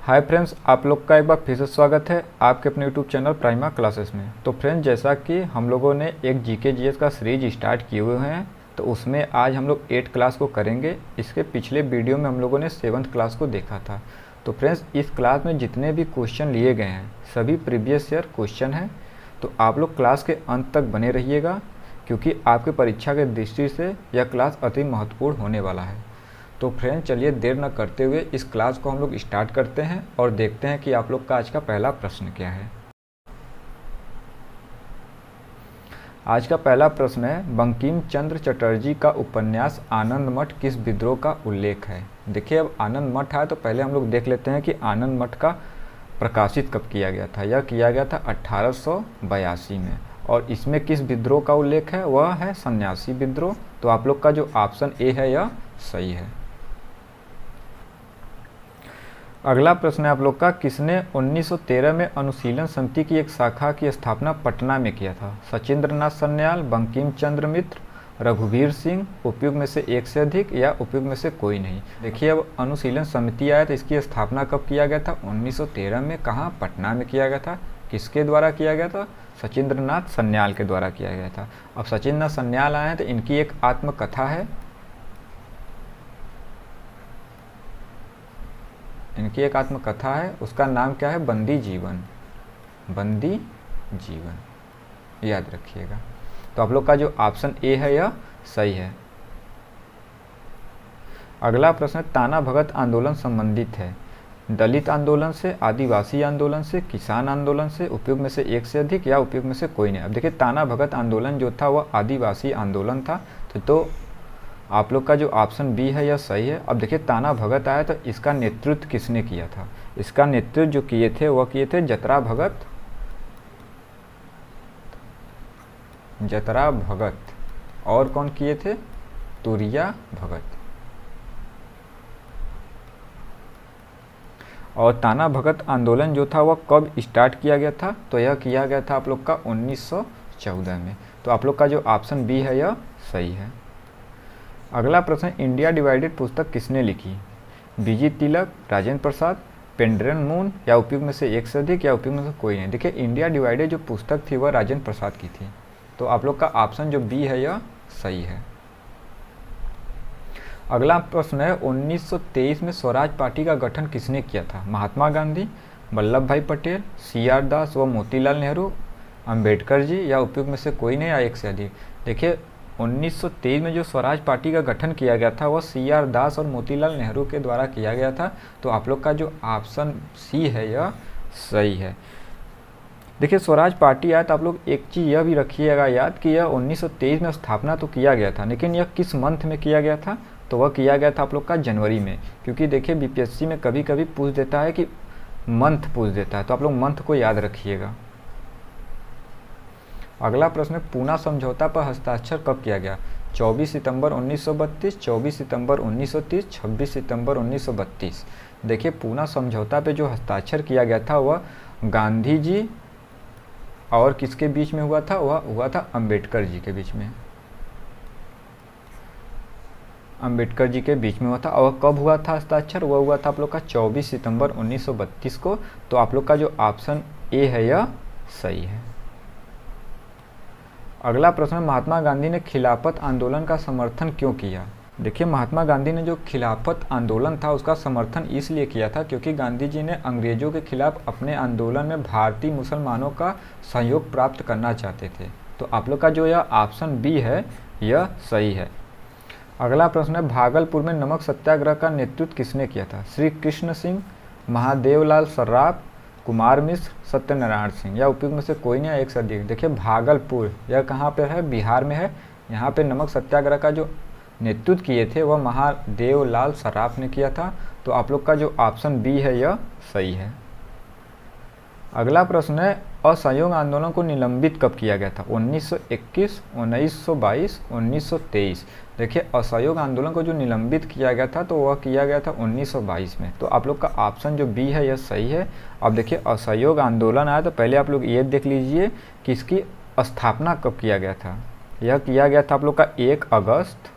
Hi friends, आप लोग का एक बार फिर से स्वागत है आपके अपने यूट्यूब चैनल प्राइमा क्लासेस में। तो फ्रेंड्स, जैसा कि हम लोगों ने एक जीके जीएस का सीरीज स्टार्ट किए हुए हैं, तो उसमें आज हम लोग 8 क्लास को करेंगे। इसके पिछले वीडियो में हम लोगों ने 7th क्लास को देखा था। तो फ्रेंड्स, इस क्लास में जितने भी क्वेश्चन लिए गए हैं सभी प्रीवियस ईयर क्वेश्चन हैं। तो आप लोग क्लास के अंत तक बने रहिएगा, क्योंकि आपके परीक्षा के दृष्टि से यह क्लास अति महत्वपूर्ण होने वाला है। तो फ्रेंड, चलिए देर न करते हुए इस क्लास को हम लोग स्टार्ट करते हैं और देखते हैं कि आप लोग का आज का पहला प्रश्न क्या है। आज का पहला प्रश्न है, बंकिम चंद्र चटर्जी का उपन्यास आनंद मठ किस विद्रोह का उल्लेख है। देखिए, अब आनंद मठ है तो पहले हम लोग देख लेते हैं कि आनंद मठ का प्रकाशित कब किया गया था। यह किया गया था 1882 में, और इसमें किस विद्रोह का उल्लेख है, वह है सन्यासी विद्रोह। तो आप लोग का जो ऑप्शन ए है यह सही है। अगला प्रश्न है आप लोग का, किसने 1913 में अनुशीलन समिति की एक शाखा की स्थापना पटना में किया था। सचिंद्र नाथ सन्याल, बंकिम चंद्र मित्र, रघुवीर सिंह, उपयुक्त में से एक से अधिक या उपयुक्त में से कोई नहीं। देखिए, अब अनुशीलन समिति आया तो इसकी स्थापना कब किया गया था, 1913 में। कहाँ, पटना में किया गया था। किसके द्वारा किया गया था, सचिंद्र नाथ सन्याल के द्वारा किया गया था। अब सचिंद्र नाथ सन्याल आए हैं तो इनकी एक आत्मकथा है, इनकी एक आत्मकथा है, उसका नाम क्या है, बंदी जीवन। बंदी जीवन, याद रखिएगा। तो आप लोग का जो ऑप्शन ए है यह सही है। अगला प्रश्न, ताना भगत आंदोलन संबंधित है दलित आंदोलन से, आदिवासी आंदोलन से, किसान आंदोलन से, उपयुक्त में से एक से अधिक या उपयुक्त में से कोई नहीं। अब देखिए, ताना भगत आंदोलन जो था वह आदिवासी आंदोलन था। तो आप लोग का जो ऑप्शन बी है यह सही है। अब देखिए, ताना भगत आया तो इसका नेतृत्व किसने किया था। इसका नेतृत्व जो किए थे वह किए थे जतरा भगत। जतरा भगत और कौन किए थे, तुरिया भगत। और ताना भगत आंदोलन जो था वह कब स्टार्ट किया गया था, तो यह किया गया था आप लोग का 1914 में। तो आप लोग का जो ऑप्शन बी है यह सही है। अगला प्रश्न, इंडिया डिवाइडेड पुस्तक किसने लिखी। बीजी तिलक, राजेंद्र प्रसाद, पेंड्रन मून या उपयुक्त में से एक से अधिक या उपयुक्त में से कोई नहीं। देखिए, इंडिया डिवाइडेड जो पुस्तक थी वह राजेंद्र प्रसाद की थी। तो आप लोग का ऑप्शन जो बी है यह सही है। अगला प्रश्न है, 1923 में स्वराज पार्टी का गठन किसने किया था। महात्मा गांधी, वल्लभ भाई पटेल, CR दास व मोतीलाल नेहरू, अंबेडकर जी या उपयुक्त में से कोई नहीं या एक से अधिक। देखिए, 1923 में जो स्वराज पार्टी का गठन किया गया था वह CR दास और मोतीलाल नेहरू के द्वारा किया गया था। तो आप लोग का जो ऑप्शन सी है यह सही है। देखिए, स्वराज पार्टी आया तो आप लोग एक चीज़ यह भी रखिएगा याद कि यह 1923 में स्थापना तो किया गया था, लेकिन यह किस मंथ में किया गया था, तो वह किया गया था आप लोग का जनवरी में। क्योंकि देखिए, BPSC में कभी कभी पूछ देता है कि मंथ पूछ देता है, तो आप लोग मंथ को याद रखिएगा। अगला प्रश्न, पूना समझौता पर हस्ताक्षर कब किया गया। 24 सितंबर 1932, 24 सितंबर 1930, 26 सितंबर 1932। देखिए, पूना समझौता पे जो हस्ताक्षर किया गया था वह गांधी जी और किसके बीच में हुआ था, वह हुआ था अंबेडकर जी के बीच में। अंबेडकर जी के बीच में हुआ था। और कब हुआ था हस्ताक्षर, वह हुआ था आप लोग का 24 सितंबर 1932 को। तो आप लोग का जो ऑप्शन ए है यह सही है। अगला प्रश्न, महात्मा गांधी ने खिलाफत आंदोलन का समर्थन क्यों किया। देखिए, महात्मा गांधी ने जो खिलाफत आंदोलन था उसका समर्थन इसलिए किया था क्योंकि गांधी जी ने अंग्रेजों के खिलाफ अपने आंदोलन में भारतीय मुसलमानों का सहयोग प्राप्त करना चाहते थे। तो आप लोग का जो यह ऑप्शन बी है यह सही है। अगला प्रश्न है, भागलपुर में नमक सत्याग्रह का नेतृत्व किसने किया था। श्री कृष्ण सिंह, महादेवलाल सर्राफ, कुमार मिश्र, सत्यनारायण सिंह या उपयुक्त में से कोई नहीं, एक से अधिक। देखिए, भागलपुर यह कहाँ पे है, बिहार में है। यहाँ पे नमक सत्याग्रह का जो नेतृत्व किए थे वह महादेवलाल सर्राफ ने किया था। तो आप लोग का जो ऑप्शन बी है यह सही है। अगला प्रश्न है, असहयोग आंदोलन को निलंबित कब किया गया था। 1921, 1922, 1923। देखिए, असहयोग आंदोलन को जो निलंबित किया गया था तो वह किया गया था 1922 में। तो आप लोग का ऑप्शन जो बी है यह सही है। अब देखिए, असहयोग आंदोलन आया तो पहले आप लोग ये देख लीजिए कि इसकी स्थापना कब किया गया था। यह किया गया था आप लोग का 1 अगस्त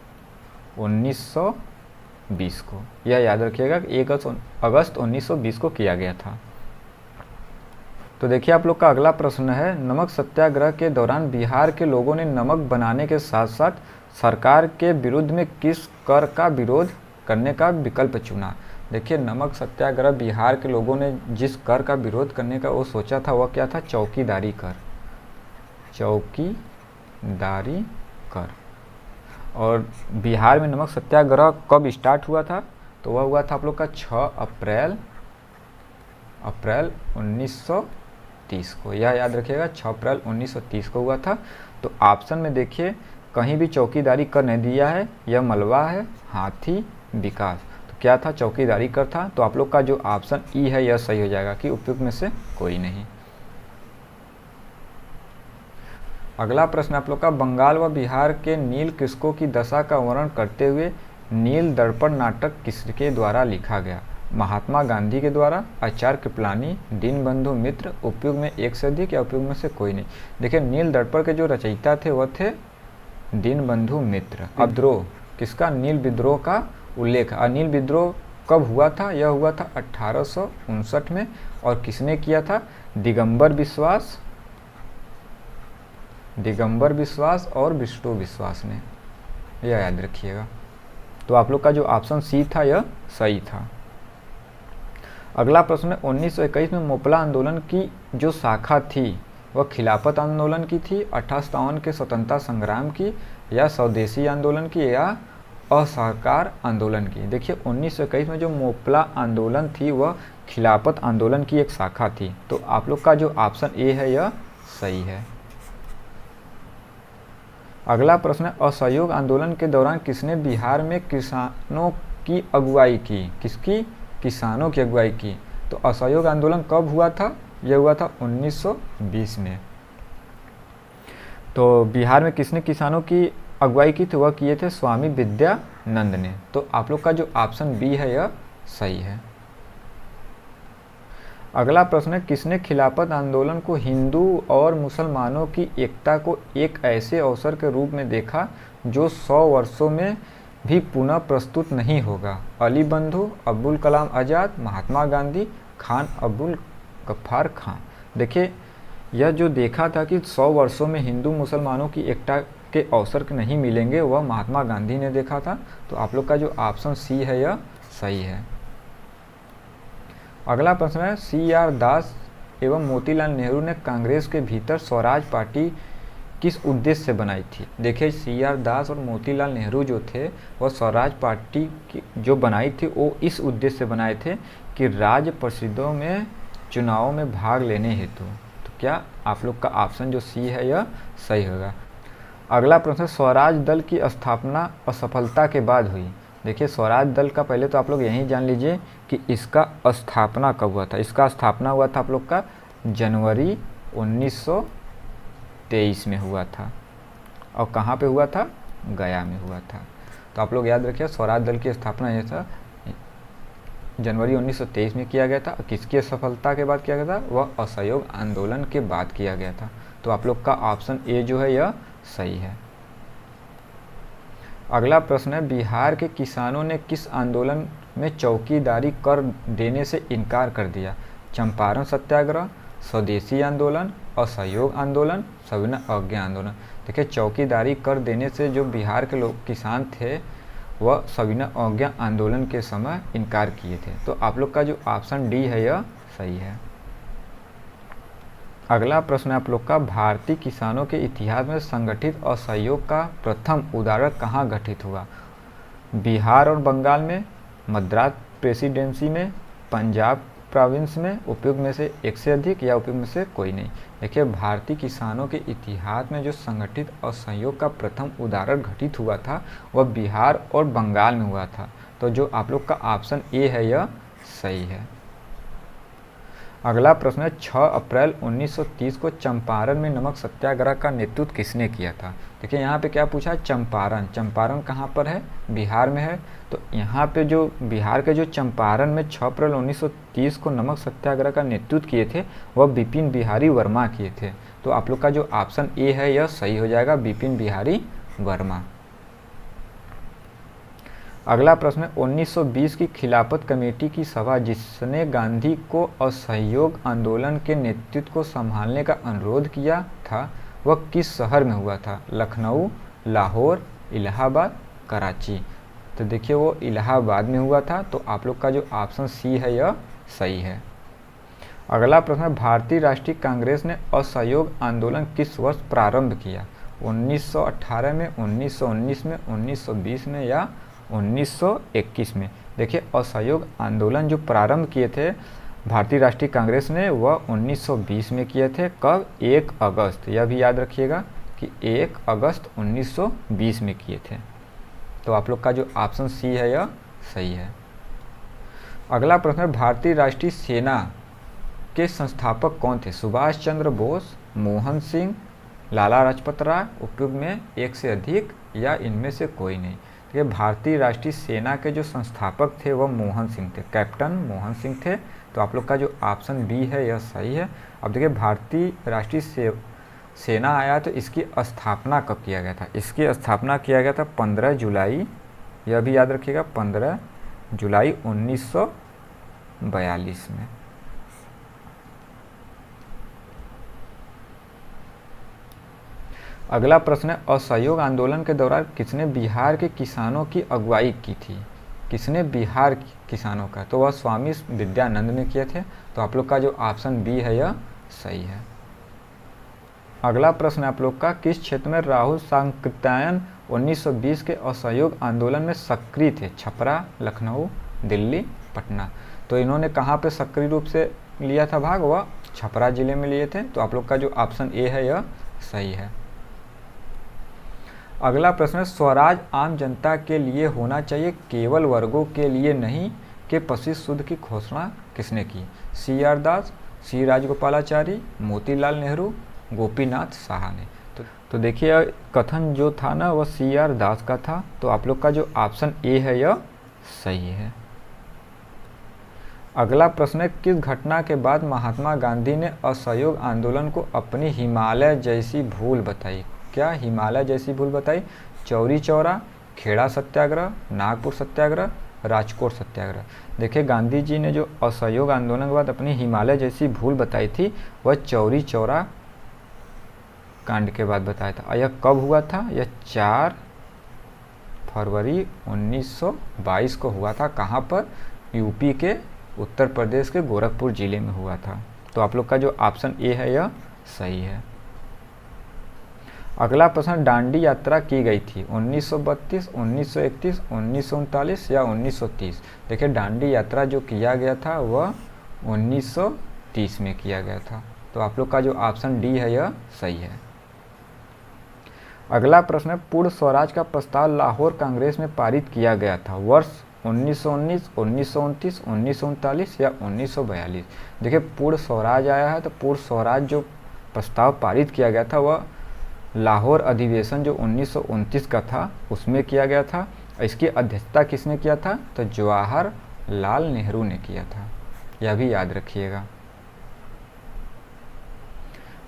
1922 1920 को। यह याद रखिएगा कि 1 अगस्त 1920 को किया गया था। तो देखिए आप लोग का अगला प्रश्न है, नमक सत्याग्रह के दौरान बिहार के लोगों ने नमक बनाने के साथ साथ सरकार के विरुद्ध में किस कर का विरोध करने का विकल्प चुना। देखिए नमक सत्याग्रह बिहार के लोगों ने जिस कर का विरोध करने का वो सोचा था वह क्या था, चौकीदारी कर, चौकीदारी कर। और बिहार में नमक सत्याग्रह कब स्टार्ट हुआ था, तो वह हुआ था आप लोग का 6 अप्रैल 1930 को। यह याद रखिएगा 6 अप्रैल 1930 को हुआ था। तो ऑप्शन में देखिए कहीं भी चौकीदारी कर नहीं दिया है, यह मलबा है, हाथी, विकास। तो क्या था, चौकीदारी कर था। तो आप लोग का जो ऑप्शन ई है यह सही हो जाएगा कि उपयुक्त में से कोई नहीं। अगला प्रश्न आप लोग का, बंगाल व बिहार के नील कृषकों की दशा का वर्णन करते हुए नील दर्पण नाटक किसके द्वारा लिखा गया। महात्मा गांधी के द्वारा, आचार्य कृपलानी, दीनबंधु मित्र, उपयुक्त में एक से अधिक या उपयुक्त में से कोई नहीं। देखिए नील दर्पण के जो रचयिता थे वह थे दीनबंधु मित्र। विद्रोह किसका, नील विद्रोह का उल्लेख। नील विद्रोह कब हुआ था, यह हुआ था 1859 में। और किसने किया था, दिगंबर विश्वास और विष्णु विश्वास ने। यह याद रखिएगा। तो आप लोग का जो ऑप्शन सी था यह सही था। अगला प्रश्न है, 1921 में मोपला आंदोलन की जो शाखा थी वह खिलाफत आंदोलन की थी, 1857 के स्वतंत्रता संग्राम की, या स्वदेशी आंदोलन की, या असहकार आंदोलन की। देखिए 1921 में जो मोपला आंदोलन थी वह खिलाफत आंदोलन की एक शाखा थी। तो आप लोग का जो ऑप्शन ए है यह सही है। अगला प्रश्न है, असहयोग आंदोलन के दौरान किसने बिहार में किसानों की अगुवाई की। किसकी, किसानों की अगुवाई की। तो असहयोग आंदोलन कब हुआ था, यह हुआ था 1920 में। तो बिहार में किसने किसानों की अगुवाई की थी, वह किए थे स्वामी विद्यानंद ने। तो आप लोग का जो ऑप्शन बी है यह सही है। अगला प्रश्न है, किसने खिलाफत आंदोलन को हिंदू और मुसलमानों की एकता को एक ऐसे अवसर के रूप में देखा जो 100 वर्षों में भी पुनः प्रस्तुत नहीं होगा। अली बंधु, अब्दुल कलाम आज़ाद, महात्मा गांधी, खान अब्दुल गफ्फार खान। देखिए यह जो देखा था कि 100 वर्षों में हिंदू मुसलमानों की एकता के अवसर नहीं मिलेंगे, वह महात्मा गांधी ने देखा था। तो आप लोग का जो ऑप्शन सी है यह सही है। अगला प्रश्न है, CR दास एवं मोतीलाल नेहरू ने कांग्रेस के भीतर स्वराज पार्टी किस उद्देश्य से बनाई थी। देखिए CR दास और मोतीलाल नेहरू जो थे वह स्वराज पार्टी की जो बनाई थी वो इस उद्देश्य से बनाए थे कि राज्य परिषदों में चुनावों में भाग लेने हेतु। तो क्या आप लोग का ऑप्शन जो सी है यह सही होगा। अगला प्रश्न है, स्वराज दल की स्थापना असफलता के बाद हुई। देखिए स्वराज दल का पहले तो आप लोग यही जान लीजिए कि इसका स्थापना कब हुआ था। इसका स्थापना हुआ था आप लोग का जनवरी 1923 में हुआ था। और कहाँ पे हुआ था, गया में हुआ था। तो आप लोग याद रखिए स्वराज दल की स्थापना यह था जनवरी 1923 में किया गया था। किसकी सफलता के बाद किया गया था, वह असहयोग आंदोलन के बाद किया गया था। तो आप लोग का ऑप्शन ए जो है यह सही है। अगला प्रश्न है, बिहार के किसानों ने किस आंदोलन में चौकीदारी कर देने से इनकार कर दिया। चंपारण सत्याग्रह, स्वदेशी आंदोलन, असहयोग आंदोलन, सविनय अवज्ञा आंदोलन। देखिए चौकीदारी कर देने से जो बिहार के लोग किसान थे वह सविनय अवज्ञा आंदोलन के समय इनकार किए थे। तो आप लोग का जो ऑप्शन डी है यह सही है। अगला प्रश्न है आप लोग का, भारतीय किसानों के इतिहास में संगठित असहयोग का प्रथम उदाहरण कहाँ घटित हुआ। बिहार और बंगाल में, मद्रास प्रेसिडेंसी में, पंजाब प्रोविंस में, उपयुक्त में से एक से अधिक या उपयुक्त में से कोई नहीं। देखिए भारतीय किसानों के इतिहास में जो संगठित असहयोग का प्रथम उदाहरण घटित हुआ था वह बिहार और बंगाल में हुआ था। तो जो आप लोग का ऑप्शन ए है यह सही है। अगला प्रश्न है, 6 अप्रैल 1930 को चंपारण में नमक सत्याग्रह का नेतृत्व किसने किया था। देखिए यहाँ पे क्या पूछा है, चंपारण। चंपारण कहाँ पर है, बिहार में है। तो यहाँ पे जो बिहार के जो चंपारण में 6 अप्रैल 1930 को नमक सत्याग्रह का नेतृत्व किए थे वह बिपिन बिहारी वर्मा किए थे। तो आप लोग का जो ऑप्शन ए है यह सही हो जाएगा, बिपिन बिहारी वर्मा। अगला प्रश्न है 1920 की खिलाफत कमेटी की सभा जिसने गांधी को असहयोग आंदोलन के नेतृत्व को संभालने का अनुरोध किया था वह किस शहर में हुआ था? लखनऊ, लाहौर, इलाहाबाद, कराची। तो देखिए वो इलाहाबाद में हुआ था, तो आप लोग का जो ऑप्शन सी है यह सही है। अगला प्रश्न है भारतीय राष्ट्रीय कांग्रेस ने असहयोग आंदोलन किस वर्ष प्रारंभ किया? 1918 में, 1919 में, 1920 में या 1921 में? देखिए असहयोग आंदोलन जो प्रारंभ किए थे भारतीय राष्ट्रीय कांग्रेस ने वह 1920 में किए थे। कब? 1 अगस्त। यह भी याद रखिएगा कि 1 अगस्त 1920 में किए थे। तो आप लोग का जो ऑप्शन सी है यह सही है। अगला प्रश्न है भारतीय राष्ट्रीय सेना के संस्थापक कौन थे? सुभाष चंद्र बोस, मोहन सिंह, लाला लाजपत राय, उपयुक्त में एक से अधिक या इनमें से कोई नहीं? देखिए भारतीय राष्ट्रीय सेना के जो संस्थापक थे वह मोहन सिंह थे, कैप्टन मोहन सिंह थे। तो आप लोग का जो ऑप्शन बी है यह सही है। अब देखिए भारतीय राष्ट्रीय सेना आया तो इसकी स्थापना कब किया गया था? इसकी स्थापना किया गया था 15 जुलाई, यह भी याद रखिएगा 15 जुलाई 1942 में। अगला प्रश्न है असहयोग आंदोलन के दौरान किसने बिहार के किसानों की अगुवाई की थी? किसने बिहार किसानों का? तो वह स्वामी विद्यानंद ने किए थे। तो आप लोग का जो ऑप्शन बी है यह सही है। अगला प्रश्न है आप लोग का किस क्षेत्र में राहुल सांकृत्यायन 1920 के असहयोग आंदोलन में सक्रिय थे? छपरा, लखनऊ, दिल्ली, पटना। तो इन्होंने कहाँ पे सक्रिय रूप से लिया था भाग? वह छपरा जिले में लिए थे। तो आप लोग का जो ऑप्शन ए है यह सही है। अगला प्रश्न है स्वराज आम जनता के लिए होना चाहिए केवल वर्गों के लिए नहीं के 25 सूत्र की घोषणा किसने की? CR दास, सी राजगोपालाचारी, मोतीलाल नेहरू, गोपीनाथ साहा ने। तो देखिए कथन जो था ना वह CR दास का था। तो आप लोग का जो ऑप्शन ए है यह सही है। अगला प्रश्न है किस घटना के बाद महात्मा गांधी ने असहयोग आंदोलन को अपनी हिमालय जैसी भूल बताई? क्या हिमालय जैसी भूल बताई? चौरी चौरा, खेड़ा सत्याग्रह, नागपुर सत्याग्रह, राजकोट सत्याग्रह। देखिए गांधी जी ने जो असहयोग आंदोलन के बाद अपनी हिमालय जैसी भूल बताई थी वह चौरी चौरा कांड के बाद बताया था। यह कब हुआ था? यह 4 फरवरी 1922 को हुआ था। कहाँ पर? यूपी के उत्तर प्रदेश के गोरखपुर जिले में हुआ था। तो आप लोग का जो ऑप्शन ए है यह सही है। अगला प्रश्न दांडी यात्रा की गई थी 1932, 1931, 1939 या 1930? देखिए दांडी यात्रा जो किया गया था वह 1930 में किया गया था। तो आप लोग का जो ऑप्शन डी है यह सही है। अगला प्रश्न है पूर्ण स्वराज का प्रस्ताव लाहौर कांग्रेस में पारित किया गया था। वर्ष 1919, 1929, 1939 या 1942? देखिए पूर्ण स्वराज आया है तो पूर्ण स्वराज जो प्रस्ताव पारित किया गया था वह लाहौर अधिवेशन जो 1929 का था उसमें किया गया था। इसकी अध्यक्षता किसने किया था? तो जवाहरलाल नेहरू ने किया था। यह भी याद रखिएगा।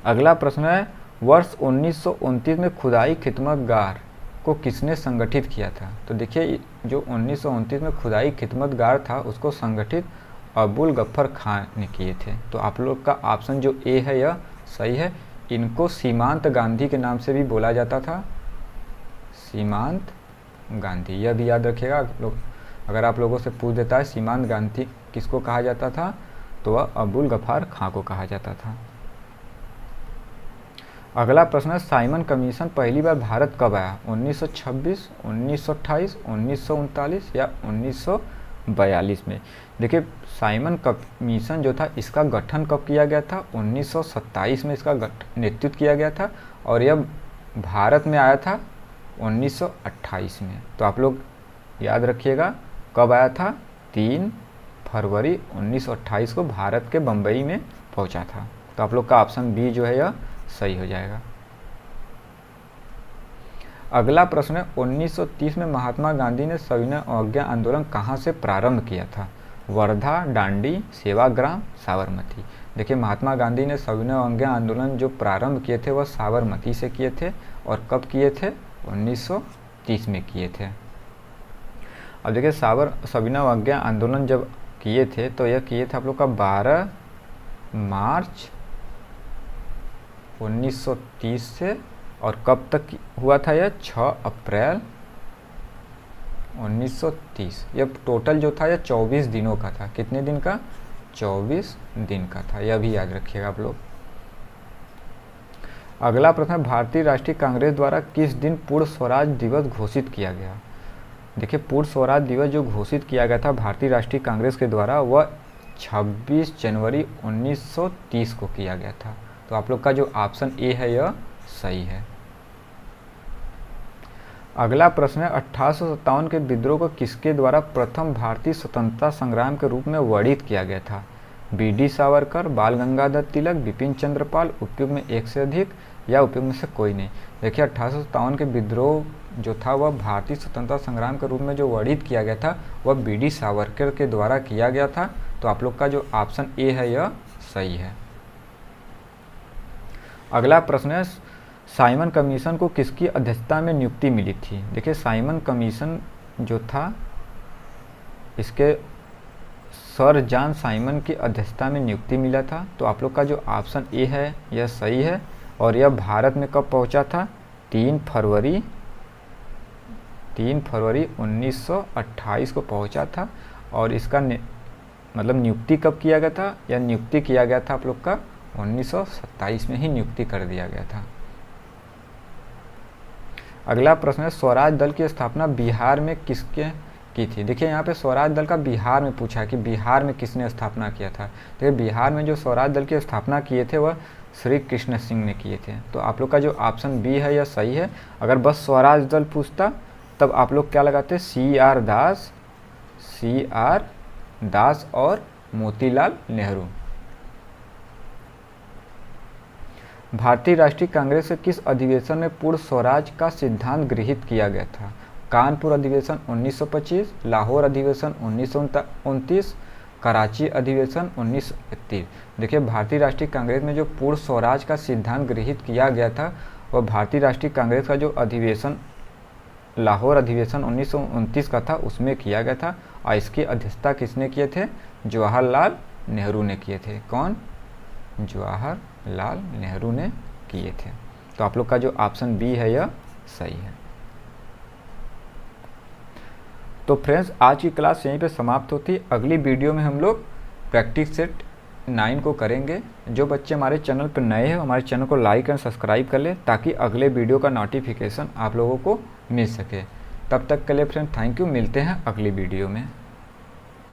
अगला प्रश्न है वर्ष 1929 में खुदाई खिदमतगार को किसने संगठित किया था? तो देखिए जो 1929 में खुदाई खिदमतगार था उसको संगठित अबुल गफ्फर खान ने किए थे। तो आप लोग का ऑप्शन जो ए है यह सही है। इनको सीमांत गांधी के नाम से भी बोला जाता था, सीमांत गांधी। यह भी याद रखिएगा। अगर आप लोगों से पूछ देता है सीमांत गांधी किसको कहा जाता था तो वह अबुल गफ्फार खां को कहा जाता था। अगला प्रश्न है साइमन कमीशन पहली बार भारत कब आया? 1926, 1928, 1939 या 1942 में? देखिए साइमन कमीशन जो था इसका गठन कब किया गया था? 1927 में इसका नेतृत्व किया गया था और यह भारत में आया था 1928 में। तो आप लोग याद रखिएगा कब आया था? 3 फरवरी 1928 को भारत के बम्बई में पहुंचा था। तो आप लोग का ऑप्शन बी जो है यह सही हो जाएगा। अगला प्रश्न है 1930 में महात्मा गांधी ने सविनय अवज्ञा आंदोलन कहाँ से प्रारंभ किया था? वर्धा, डांडी, सेवाग्राम, साबरमती? देखिए महात्मा गांधी ने सविनय अवज्ञा आंदोलन जो प्रारंभ किए थे वह साबरमती से किए थे। और कब किए थे? 1930 में किए थे। अब देखिए साबर सविनय अवज्ञा आंदोलन जब किए थे तो यह किए थे आप लोग का 12 मार्च 1930 से, और कब तक हुआ था यह 6 अप्रैल 1930। यह टोटल जो था यह 24 दिनों का था। कितने दिन का? 24 दिन का था। यह भी याद रखिएगा आप लोग। अगला प्रश्न है, भारतीय राष्ट्रीय कांग्रेस द्वारा किस दिन पूर्ण स्वराज दिवस घोषित किया गया? देखिए पूर्ण स्वराज दिवस जो घोषित किया गया था भारतीय राष्ट्रीय कांग्रेस के द्वारा वह 26 जनवरी 1930 को किया गया था। तो आप लोग का जो ऑप्शन ए है यह सही है। अगला प्रश्न है, 1857 के विद्रोह को किसके द्वारा प्रथम भारतीय स्वतंत्रता संग्राम के रूप में वर्णित किया गया था? बी.डी. सावरकर, बाल गंगाधर तिलक, बिपिन चंद्र पाल, उपयुक्त में एक से अधिक या उपयुक्त में से कोई नहीं? देखिए 1857 के विद्रोह जो था वह भारतीय स्वतंत्रता संग्राम के रूप में जो वर्णित किया गया था वह बी.डी. सावरकर के द्वारा किया गया था। तो आप लोग का जो ऑप्शन ए है यह सही है। अगला प्रश्न है, साइमन कमीशन को किसकी अध्यक्षता में नियुक्ति मिली थी? देखिए साइमन कमीशन जो था इसके सर जॉन साइमन की अध्यक्षता में नियुक्ति मिला था। तो आप लोग का जो ऑप्शन ए है यह सही है। और यह भारत में कब पहुंचा था? 3 फरवरी 1928 को पहुंचा था। और इसका मतलब नियुक्ति कब किया गया था? यह नियुक्ति किया गया था आप लोग का 1927 में ही नियुक्ति कर दिया गया था। अगला प्रश्न है, स्वराज दल की स्थापना बिहार में किसके की थी? देखिए यहाँ पे स्वराज दल का बिहार में पूछा है कि बिहार में किसने स्थापना किया था। देखिए बिहार में जो स्वराज दल की स्थापना किए थे वह श्री कृष्ण सिंह ने किए थे। तो आप लोग का जो ऑप्शन बी है यह सही है। अगर बस स्वराज दल पूछता तब आप लोग क्या लगाते? सी.आर. दास और मोतीलाल नेहरू। भारतीय राष्ट्रीय कांग्रेस के किस अधिवेशन में पूर्ण स्वराज का सिद्धांत गृहीत किया गया था? कानपुर अधिवेशन 1925, लाहौर अधिवेशन 1929, कराची अधिवेशन 1931। देखिए भारतीय राष्ट्रीय कांग्रेस में जो पूर्ण स्वराज का सिद्धांत गृहीत किया गया था वह भारतीय राष्ट्रीय कांग्रेस का जो अधिवेशन लाहौर अधिवेशन 1929 का था उसमें किया गया था। और इसकी अध्यक्षता किसने किए थे? जवाहरलाल नेहरू ने किए थे। कौन? जवाहरलाल नेहरू ने किए थे। तो आप लोग का जो ऑप्शन बी है यह सही है। तो फ्रेंड्स आज की क्लास यहीं पे समाप्त होती है। अगली वीडियो में हम लोग प्रैक्टिस सेट 9 को करेंगे। जो बच्चे हमारे चैनल पर नए हैं हमारे चैनल को लाइक एंड सब्सक्राइब कर ले ताकि अगले वीडियो का नोटिफिकेशन आप लोगों को मिल सके। तब तक के लिए फ्रेंड थैंक यू। मिलते हैं अगली वीडियो में।